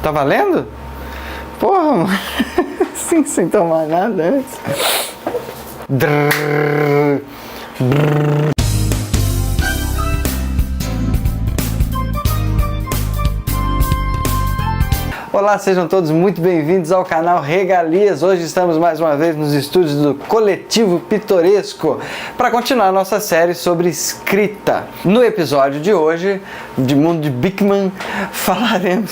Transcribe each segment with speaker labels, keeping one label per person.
Speaker 1: Tá valendo? Porra, mano. Sim, sem tomar nada antes. Olá, sejam todos muito bem-vindos ao canal Regalias. Hoje estamos mais uma vez nos estúdios do Coletivo Pitoresco para continuar nossa série sobre escrita. No episódio de hoje, de Mundo de Bikman, falaremos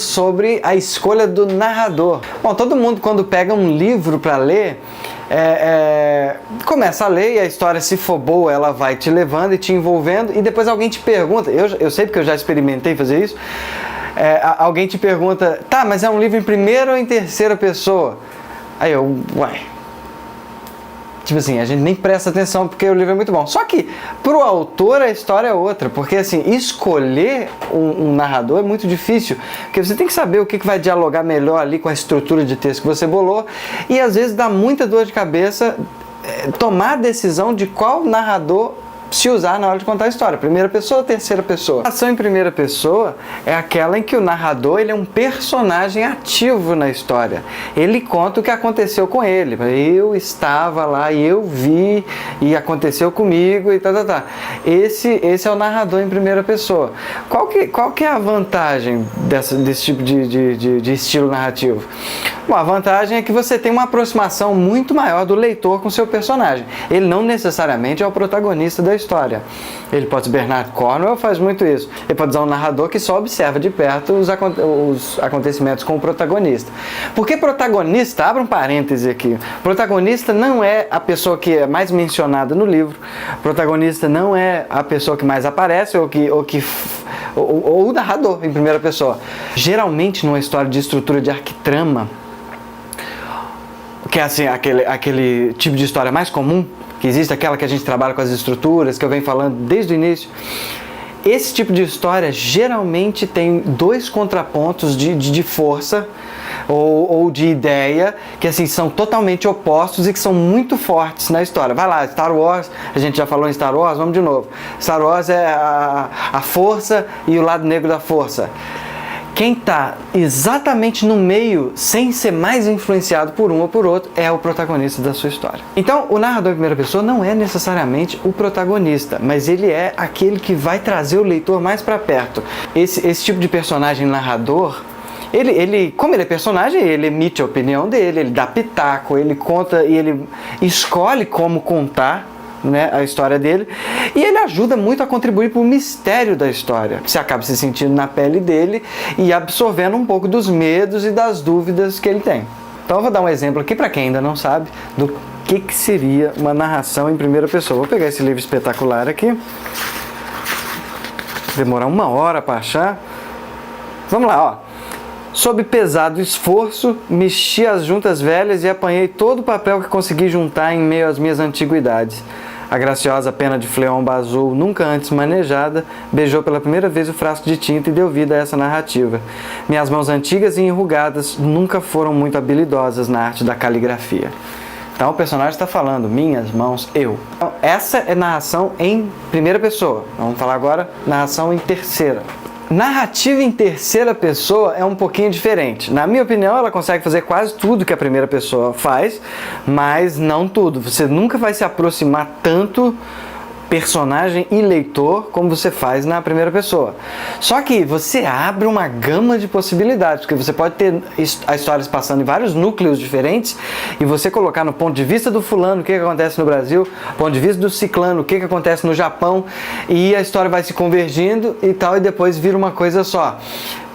Speaker 1: sobre a escolha do narrador. Bom, todo mundo quando pega um livro para ler, começa a ler e a história, se for boa, ela vai te levando e te envolvendo, e depois alguém te pergunta, eu sei porque eu já experimentei fazer isso, alguém te pergunta, tá, mas é um livro em primeira ou em terceira pessoa? Aí eu, tipo assim, a gente nem presta atenção porque o livro é muito bom. Só que pro autor a história é outra, porque assim, escolher um narrador é muito difícil, porque você tem que saber o que vai dialogar melhor ali com a estrutura de texto que você bolou, e às vezes dá muita dor de cabeça tomar a decisão de qual narrador se usar na hora de contar a história, primeira pessoa ou terceira pessoa. A narração em primeira pessoa é aquela em que o narrador ele é um personagem ativo na história. Ele conta o que aconteceu com ele. Eu estava lá e eu vi e aconteceu comigo e tá. Esse é o narrador em primeira pessoa. Qual que é a vantagem desse tipo de estilo narrativo? Bom, a vantagem é que você tem uma aproximação muito maior do leitor com seu personagem. Ele não necessariamente é o protagonista da história. Ele pode ser Bernard Cornwell, faz muito isso. Ele pode usar um narrador que só observa de perto os acontecimentos com o protagonista. Porque protagonista, abra um parêntese aqui, protagonista não é a pessoa que é mais mencionada no livro, protagonista não é a pessoa que mais aparece ou o narrador em primeira pessoa. Geralmente numa história de estrutura de arquitrama, que é assim, aquele tipo de história mais comum que existe, aquela que a gente trabalha com as estruturas, que eu venho falando desde o início, esse tipo de história geralmente tem dois contrapontos de força ou de ideia, que assim são totalmente opostos e que são muito fortes na história. Vai lá, Star Wars, a gente já falou em Star Wars, vamos de novo. Star Wars é a força e o lado negro da força. Quem está exatamente no meio, sem ser mais influenciado por um ou por outro, é o protagonista da sua história. Então, o narrador em primeira pessoa não é necessariamente o protagonista, mas ele é aquele que vai trazer o leitor mais para perto. Esse tipo de personagem narrador, como ele é personagem, ele emite a opinião dele, ele dá pitaco, ele conta e ele escolhe como contar, né, a história dele, e ele ajuda muito a contribuir para o mistério da história. Você acaba se sentindo na pele dele e absorvendo um pouco dos medos e das dúvidas que ele tem. Então eu vou dar um exemplo aqui para quem ainda não sabe do que seria uma narração em primeira pessoa. Vou pegar esse livro espetacular aqui, demorar 1 hora para achar. Vamos lá, ó. Sob pesado esforço, mexi as juntas velhas e apanhei todo o papel que consegui juntar em meio às minhas antiguidades. A graciosa pena de fleomba azul, nunca antes manejada, beijou pela primeira vez o frasco de tinta e deu vida a essa narrativa. Minhas mãos antigas e enrugadas nunca foram muito habilidosas na arte da caligrafia. Então o personagem está falando, minhas mãos, eu. Então, essa é narração em primeira pessoa. Vamos falar agora narração em terceira. Narrativa em terceira pessoa é um pouquinho diferente. Na minha opinião, ela consegue fazer quase tudo que a primeira pessoa faz, mas não tudo. Você nunca vai se aproximar tanto personagem e leitor como você faz na primeira pessoa. Só que você abre uma gama de possibilidades, porque você pode ter a história se passando em vários núcleos diferentes e você colocar no ponto de vista do fulano o que acontece no Brasil, ponto de vista do ciclano o que acontece no Japão, e a história vai se convergindo e tal, e depois vira uma coisa só.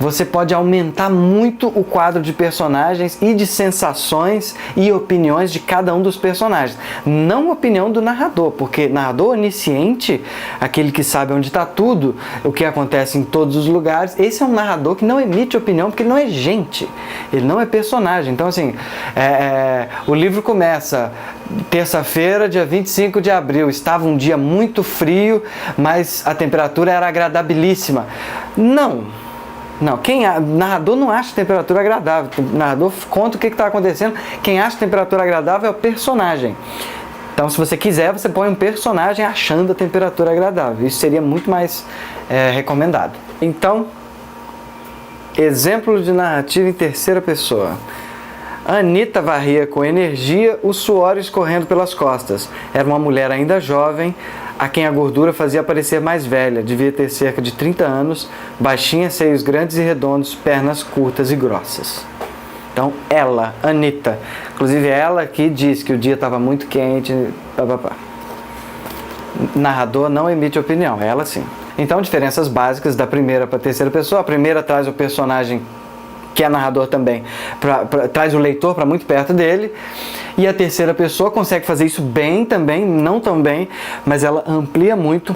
Speaker 1: Você pode aumentar muito o quadro de personagens e de sensações e opiniões de cada um dos personagens. Não a opinião do narrador, porque narrador onisciente, aquele que sabe onde está tudo, o que acontece em todos os lugares, esse é um narrador que não emite opinião, porque ele não é gente, ele não é personagem. Então assim, o livro começa terça-feira, dia 25 de abril, estava um dia muito frio, mas a temperatura era agradabilíssima. Não, narrador não acha temperatura agradável. O narrador conta o que está acontecendo. Quem acha temperatura agradável é o personagem. Então, se você quiser, você põe um personagem achando a temperatura agradável. Isso seria muito mais recomendado. Então, Exemplo de narrativa em terceira pessoa. Anita varria com energia o suor escorrendo pelas costas. Era uma mulher ainda jovem, a quem a gordura fazia parecer mais velha. Devia ter cerca de 30 anos, baixinha, seios grandes e redondos, pernas curtas e grossas. Então, ela, Anita. Inclusive, ela que diz que o dia estava muito quente. Narrador não emite opinião, ela sim. Então, diferenças básicas da primeira para a terceira pessoa. A primeira traz o personagem, que é narrador também, traz o leitor para muito perto dele. E a terceira pessoa consegue fazer isso bem também, não tão bem, mas ela amplia muito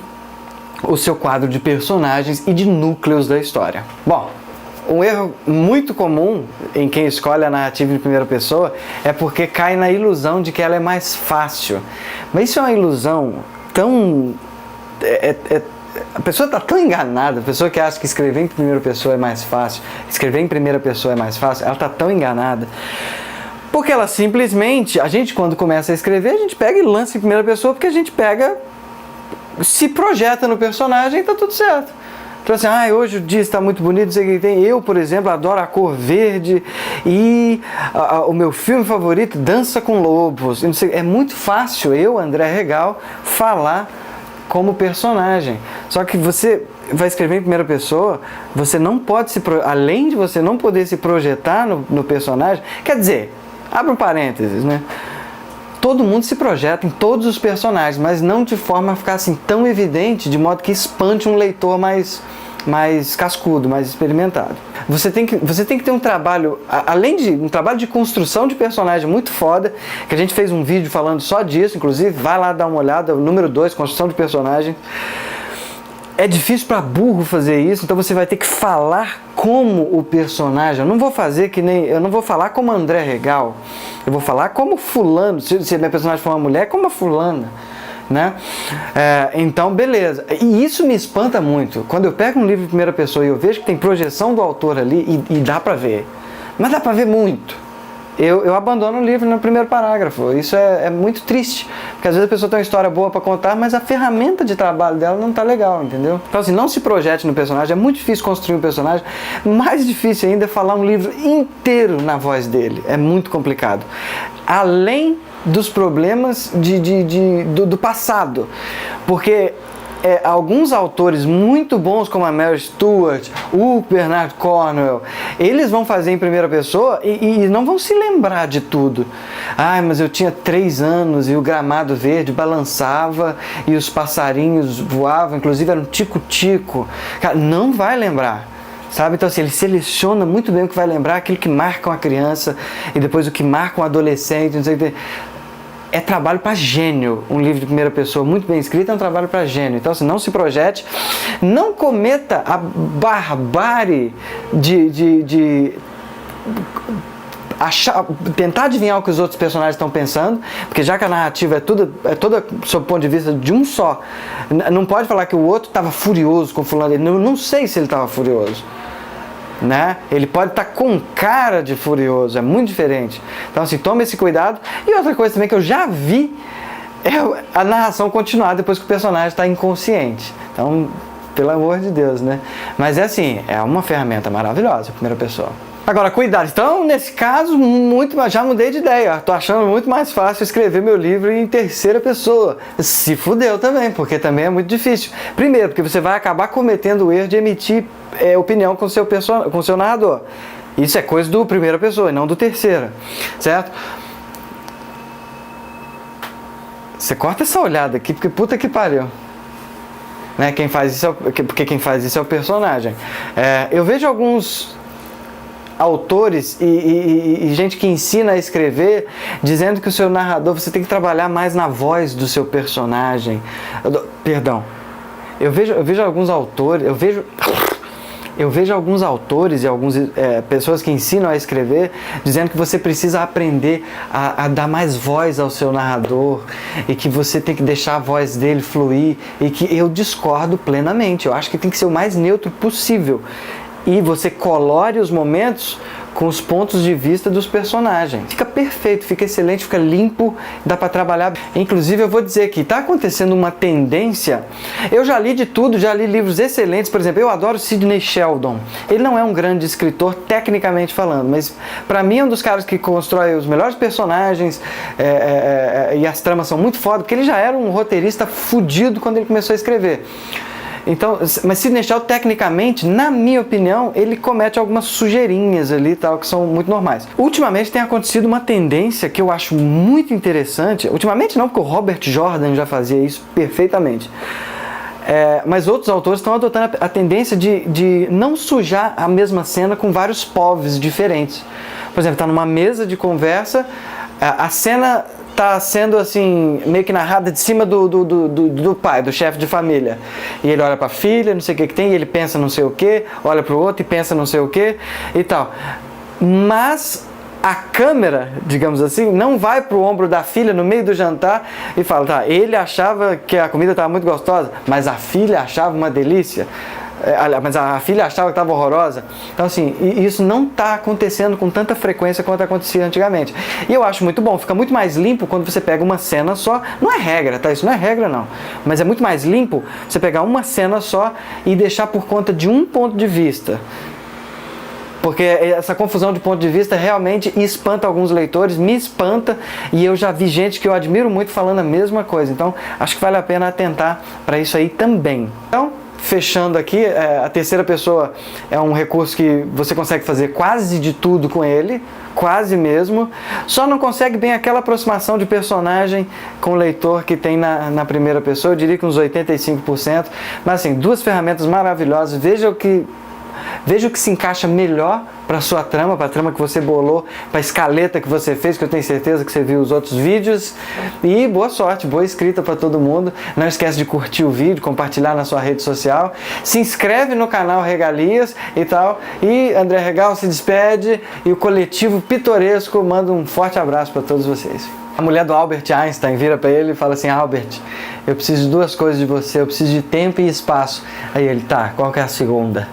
Speaker 1: o seu quadro de personagens e de núcleos da história. Bom, um erro muito comum em quem escolhe a narrativa em primeira pessoa é porque cai na ilusão de que ela é mais fácil. Mas isso é uma ilusão tão... A pessoa está tão enganada, a pessoa que acha que escrever em primeira pessoa é mais fácil, escrever em primeira pessoa é mais fácil, ela está tão enganada. Porque ela simplesmente, a gente quando começa a escrever, a gente pega e lança em primeira pessoa, porque a gente pega, se projeta no personagem e está tudo certo. Então assim, hoje o dia está muito bonito, não sei o que tem. Eu, por exemplo, adoro a cor verde e o meu filme favorito, Dança com Lobos. Não sei, é muito fácil eu, André Regal, falar como personagem. Só que você vai escrever em primeira pessoa, você não pode além de você não poder se projetar no personagem, quer dizer, abre um parênteses, né? Todo mundo se projeta em todos os personagens, mas não de forma a ficar assim tão evidente, de modo que espante um leitor mais cascudo, mais experimentado. Você tem que ter um trabalho, além de um trabalho de construção de personagem muito foda, que a gente fez um vídeo falando só disso, inclusive, vai lá dar uma olhada, o número 2, construção de personagem. É difícil para burro fazer isso, então você vai ter que falar como o personagem. Eu não vou falar como André Regal, eu vou falar como fulano, se minha personagem for uma mulher, como a fulana. Né? Então, beleza. E isso me espanta muito. Quando eu pego um livro de primeira pessoa e eu vejo que tem projeção do autor ali e dá pra ver. Mas dá pra ver muito. Eu abandono o livro no primeiro parágrafo. Isso é muito triste. Porque às vezes a pessoa tem uma história boa pra contar, mas a ferramenta de trabalho dela não tá legal, entendeu? Então assim, não se projete no personagem. É muito difícil construir um personagem. Mais difícil ainda é falar um livro inteiro na voz dele. É muito complicado. Além dos problemas do passado, porque alguns autores muito bons como a Mary Stuart, o Bernard Cornwell, eles vão fazer em primeira pessoa e não vão se lembrar de tudo. Mas eu tinha 3 anos e o gramado verde balançava e os passarinhos voavam, inclusive era um tico-tico. Cara, não vai lembrar. Sabe? Então assim, ele seleciona muito bem o que vai lembrar, aquilo que marca uma criança e depois o que marca um adolescente, não sei o que. É trabalho para gênio. Um livro de primeira pessoa muito bem escrito é um trabalho para gênio. Então assim, não se projete, não cometa a barbárie de tentar adivinhar o que os outros personagens estão pensando, porque já que a narrativa é toda sob o ponto de vista de um só, não pode falar que o outro estava furioso com fulano. Não sei se ele estava furioso. Né? Ele pode estar com cara de furioso, é muito diferente. Então assim, tome esse cuidado. E outra coisa também que eu já vi é a narração continuar depois que o personagem está inconsciente. Então, pelo amor de Deus, né? Mas é assim, é uma ferramenta maravilhosa, a primeira pessoa. Agora, cuidado. Então, nesse caso, já mudei de ideia. Tô achando muito mais fácil escrever meu livro em terceira pessoa. Se fudeu também, porque também é muito difícil. Primeiro, porque você vai acabar cometendo o erro de emitir opinião com o seu narrador. Isso é coisa do primeira pessoa e não do terceira, certo? Você corta essa olhada aqui, porque puta que pariu. Né? Porque quem faz isso é o personagem. Eu vejo alguns autores e gente que ensina a escrever dizendo que o seu narrador, você tem que trabalhar mais na voz do seu personagem. Perdão. Eu vejo alguns autores, eu vejo alguns autores e algumas pessoas que ensinam a escrever dizendo que você precisa aprender a dar mais voz ao seu narrador e que você tem que deixar a voz dele fluir, e que eu discordo plenamente. Eu acho que tem que ser o mais neutro possível. e você colore os momentos com os pontos de vista dos personagens. Fica perfeito, fica excelente, fica limpo, dá para trabalhar. Inclusive, eu vou dizer que está acontecendo uma tendência. Eu já li de tudo, já li livros excelentes. Por exemplo, eu adoro Sidney Sheldon. Ele não é um grande escritor, tecnicamente falando, mas para mim é um dos caras que constrói os melhores personagens e as tramas são muito foda, porque ele já era um roteirista fudido quando ele começou a escrever. Então, mas Sidney Sheldon, tecnicamente, na minha opinião, ele comete algumas sujeirinhas ali, tal, que são muito normais. Ultimamente tem acontecido uma tendência que eu acho muito interessante. Ultimamente não, porque o Robert Jordan já fazia isso perfeitamente. Mas outros autores estão adotando a tendência de não sujar a mesma cena com vários povos diferentes. Por exemplo, está numa mesa de conversa, a cena tá sendo assim, meio que narrada de cima do pai, do chefe de família. E ele olha pra filha, não sei o que tem, e ele pensa não sei o que, olha pro outro e pensa não sei o que e tal. Mas a câmera, digamos assim, não vai pro ombro da filha no meio do jantar e fala, tá, ele achava que a comida estava muito gostosa, mas a filha achava uma delícia. Mas a filha achava que estava horrorosa. Então assim, isso não está acontecendo com tanta frequência quanto acontecia antigamente. E eu acho muito bom, fica muito mais limpo quando você pega uma cena só. Não é regra, tá? Isso não é regra não. Mas é muito mais limpo você pegar uma cena só e deixar por conta de um ponto de vista. Porque essa confusão de ponto de vista realmente espanta alguns leitores, me espanta, e eu já vi gente que eu admiro muito falando a mesma coisa. Então, acho que vale a pena atentar para isso aí também. Então, fechando aqui, a terceira pessoa é um recurso que você consegue fazer quase de tudo com ele, quase mesmo, só não consegue bem aquela aproximação de personagem com o leitor que tem na primeira pessoa, eu diria que uns 85%, mas assim, duas ferramentas maravilhosas, veja o que se encaixa melhor para a sua trama, para a trama que você bolou, para a escaleta que você fez, que eu tenho certeza que você viu os outros vídeos. E boa sorte, boa escrita para todo mundo. Não esquece de curtir o vídeo, compartilhar na sua rede social. Se inscreve no canal Regalias e tal. E André Regal se despede e o coletivo Pitoresco manda um forte abraço para todos vocês. A mulher do Albert Einstein vira para ele e fala assim, Albert, eu preciso de duas coisas de você, eu preciso de tempo e espaço. Aí ele, tá, qual que é a segunda?